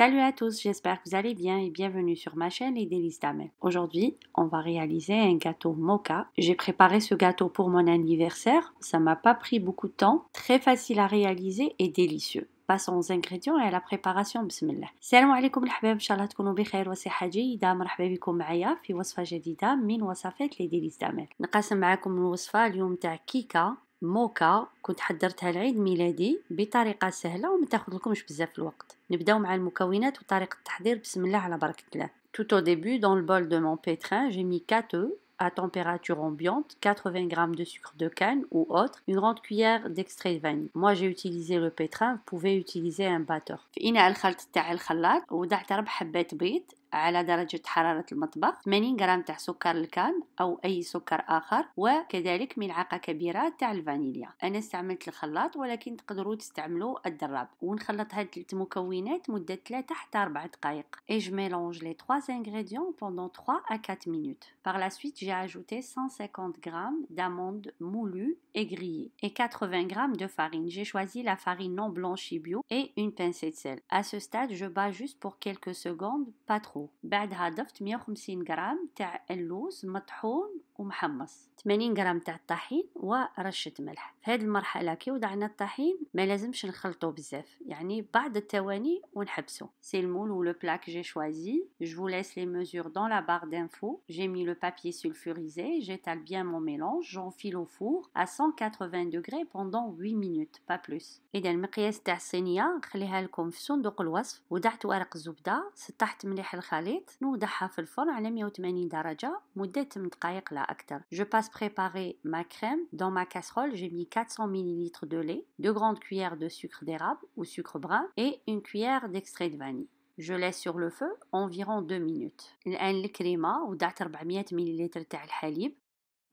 Salut à tous, j'espère que vous allez bien et bienvenue sur ma chaîne Les Délices d'Amel. Aujourd'hui, on va réaliser un gâteau mocha. J'ai préparé ce gâteau pour mon anniversaire, ça m'a pas pris beaucoup de temps, très facile à réaliser et délicieux. Passons aux ingrédients et à la préparation. بسم الله. السلام عليكم الحبايب، ان شاء الله تكونوا بخير وصحة جيدة. مرحبا بكم معايا في وصفة جديدة من وصفات لي ديليس دامل. نقسم معكم الوصفة اليوم تاع كيكة موكا، كنت حضرتها لعيد ميلادي بطريقة سهلة وما تاخذلكمش بزاف الوقت. نبداو مع المكونات وطريقة التحضير. بسم الله على بركة الله. Tout au début, dans le bol de mon pétrin, j'ai mis 4 œufs à température ambiante, 80 g de sucre de canne ou autre, une grande cuillère d'extrait de vanille. Moi j'ai utilisé le pétrin, vous pouvez utiliser un batteur. في إناء الخلط تاع الخلاط وضعت 4 حبات بيض على درجة حرارة المطبخ، 80 غرام تاع سكر الكان أو أي سكر آخر، وكذلك ملعقة كبيرة تاع الفانيليا. أنا استعملت الخلاط ولكن تقدروا تستعملوا الدراب. ونخلط هاد 3 مكونات مدة 3 حتى 4 دقائق. Et je mélange les 3 ingrédients pendant 3 à 4 minutes. Par la suite, j'ai ajouté 150 g d'amandes moulues et grillées et 80 g de farine. J'ai choisi la farine non blanchie bio et une pincée de sel. À ce stade, je bats juste pour quelques secondes, pas trop. بعدها ضفت 150 غرام تاع اللوز مطحون ومحمص، 80 غرام تاع الطحين ورشة ملح. في هذه المرحلة كي وضعنا الطحين ما لازمش نخلطه بزاف، يعني بعض الثواني ونحبسه. C'est le moule ou le plat que j'ai choisi. Je vous laisse les mesures dans la barre d'infos. J'ai mis le papier sulfurisé, j'étale bien mon mélange, j'enfile au four à 180 degrés pendant 8 minutes, pas plus. إذا المقياس تاع الصينية نخليها لكم في صندوق الوصف. وضعت ورق الزبدة، سطحت مليح الخليط، نوضعها في الفرن على 180 درجة مدة 8 دقائق لا أكثر. Je passe préparer ma crème. Dans ma casserole, j'ai mis 400 ml de lait, 2 grandes cuillères de sucre d'érable ou sucre brun et une cuillère d'extrait de vanille. Je laisse sur le feu environ 2 minutes. الآن الكريمة وضعت 400 ملل تاع الحليب،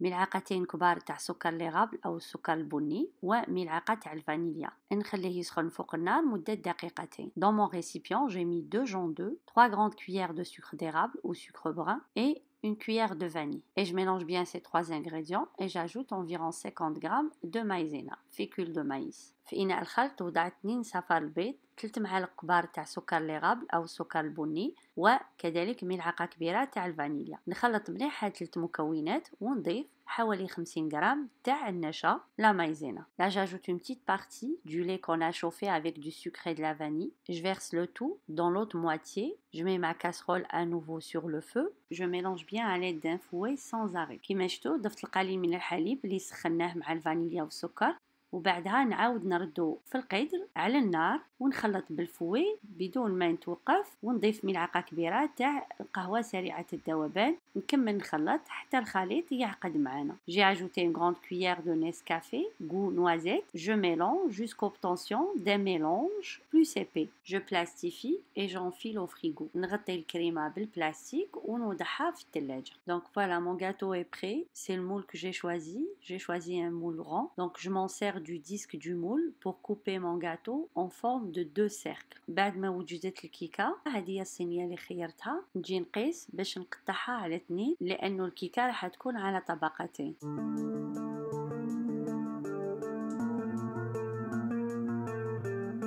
ملعقتين كبار تاع سكر ليغابل أو السكر البني وملعقة تاع الفانيليا. نخليه يسخن فوق النار مدة دقيقتين. Dans mon récipient, j'ai mis 2 joncs d'œufs, 3 grandes cuillères de sucre d'érable ou sucre brun et une cuillère de vanille. Et je mélange bien ces 3 ingrédients et j'ajoute environ 50 g de maïzena, fécule de maïs. في إناء الخلط وضعت 2 صفار البيض، 3 معالق كبار تاع سكر ليغابل أو السكر البني وكذلك ملعقة كبيرة تاع الفانيليا. نخلط مليح هاد 3 مكونات ونضيف حوالي 50 g تاع النشا لا maïzena. Là j'ajoute une petite partie du lait qu'on a chauffé avec du sucre et de la vanille. Je verse le tout dans l'autre moitié. Je mets ma casserole à nouveau sur le feu. Je mélange bien à l'aide d'un fouet sans arrêt. كيما شفتوا ضفت القليل من الحليب اللي سخناه مع الفانيليا والسكر، وبعدها نعاود نردو في القدر على النار ونخلط بالفوي بدون ما نتوقف، ونضيف ملعقة كبيرة تاع القهوة سريعة الذوبان. نكمل نخلط حتى الخليط يعقد معنا. J'ai ajouté une grande cuillère de Nescafé goût noisette. Je mélange jusqu'à obtention d'un mélange plus épais. Je plastifie et j'enfile au frigo. نغطي الكريمة بالبلاستيك ونوضعها في الثلاجة. Donc voilà, mon gâteau est prêt. C'est le moule que j'ai choisi. J'ai choisi un moule rond. Donc je m'en sers du disque du moule pour couper mon gâteau en forme de 2 cercles. بعد ما وجدت الكيكة، هذه هي الصينية اللي خيرتها. نجي نقيس باش نقطعها على 2 لأنه الكيكة راح تكون على طبقتين.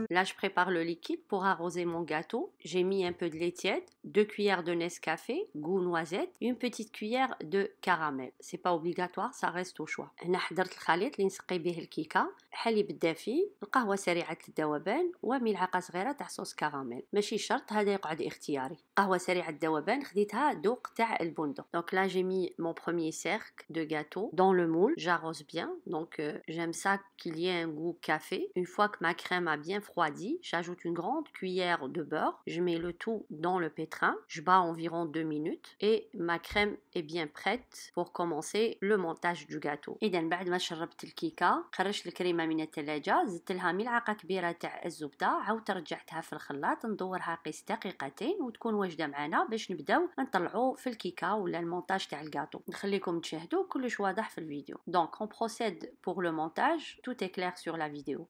Là, je prépare le liquide pour arroser mon gâteau. J'ai mis un peu de lait tiède, 2 cuillères de Nescafé, goût noisette, une petite cuillère de caramel. C'est pas obligatoire, ça reste au choix. هنا حضرت الخليط اللي نسقي به الكيكة، الحليب الدافي، القهوة سريعة الذوبان وملعقة صغيرة تاع صوص كراميل. ماشي شرط، هذا يقعد اختياري. قهوة سريعة الذوبان خديتها ذوق تاع البندق. Donc là, j'ai mis mon premier cercle de gâteau dans le moule. J'arrose bien, donc j'aime ça qu'il y ait un goût café. Une fois que ma crème a bien froidi, j'ajoute une grande cuillère de beurre. Je mets le tout dans le pétrin. Je bats environ 2 minutes et ma crème est bien prête pour commencer le montage du gâteau. إذا بعد ما شربت الكيكة خرجت الكريمة من الثلاجة، زدت لها ملعقة كبيرة تاع الزبدة، عاودت رجعتها في الخلاط ندورها قيس دقيقتين وتكون واجدة معنا باش نبداو نطلعو في الكيكة ولا المونتاج تاع الجاتو. نخليكم تشاهدوا كلش واضح في الفيديو. Donc on procède pour le montage. Tout est clair sur la vidéo.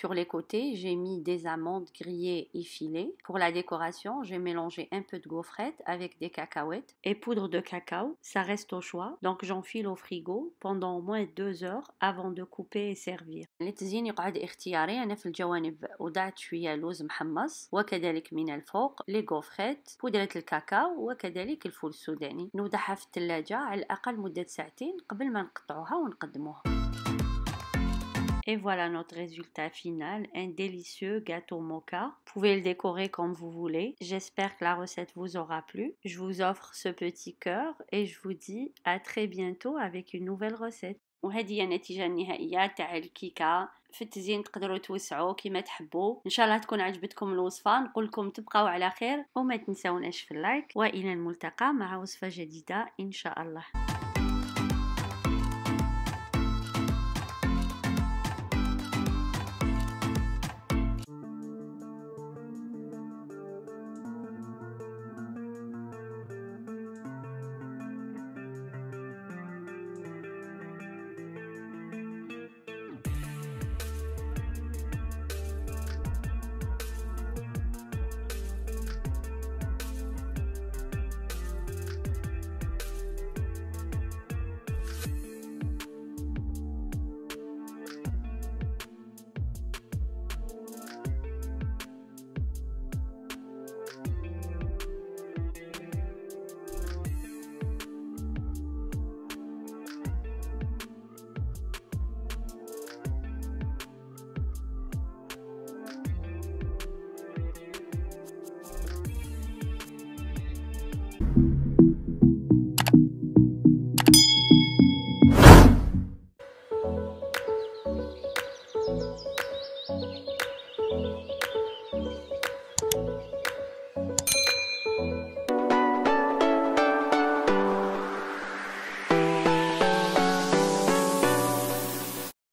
Sur les côtés, j'ai mis des amandes grillées et filées. Pour la décoration, j'ai mélangé un peu de gaufrettes avec des cacahuètes et poudre de cacao. Ça reste au choix, donc j'enfile au frigo pendant au moins 2 heures avant de couper et servir. للتزيين يقعد اختياري. أنا في الجوانب وضعت شوية لوز محمص وكذلك من الفوق لي غوفريت بودرة الكاكاو وكذلك الفول السوداني. نوضعها في الثلاجة على الأقل مدة ساعتين قبل ما نقطعوها ونقدموها. Et voilà notre résultat final, un délicieux gâteau moka. Vous pouvez le décorer comme vous voulez. J'espère que la recette vous aura plu. Je vous offre ce petit cœur et je vous dis à très bientôt avec une nouvelle recette. وهذه هي النتيجة النهائية تاع الكيكة. في التزيين تقدروا توسعوا كما تحبوا. ان شاء الله تكون عجبتكم الوصفة. نقول لكم تبقوا على خير وما تنسوناش في اللايك، والى الملتقى مع وصفة جديدة ان شاء الله.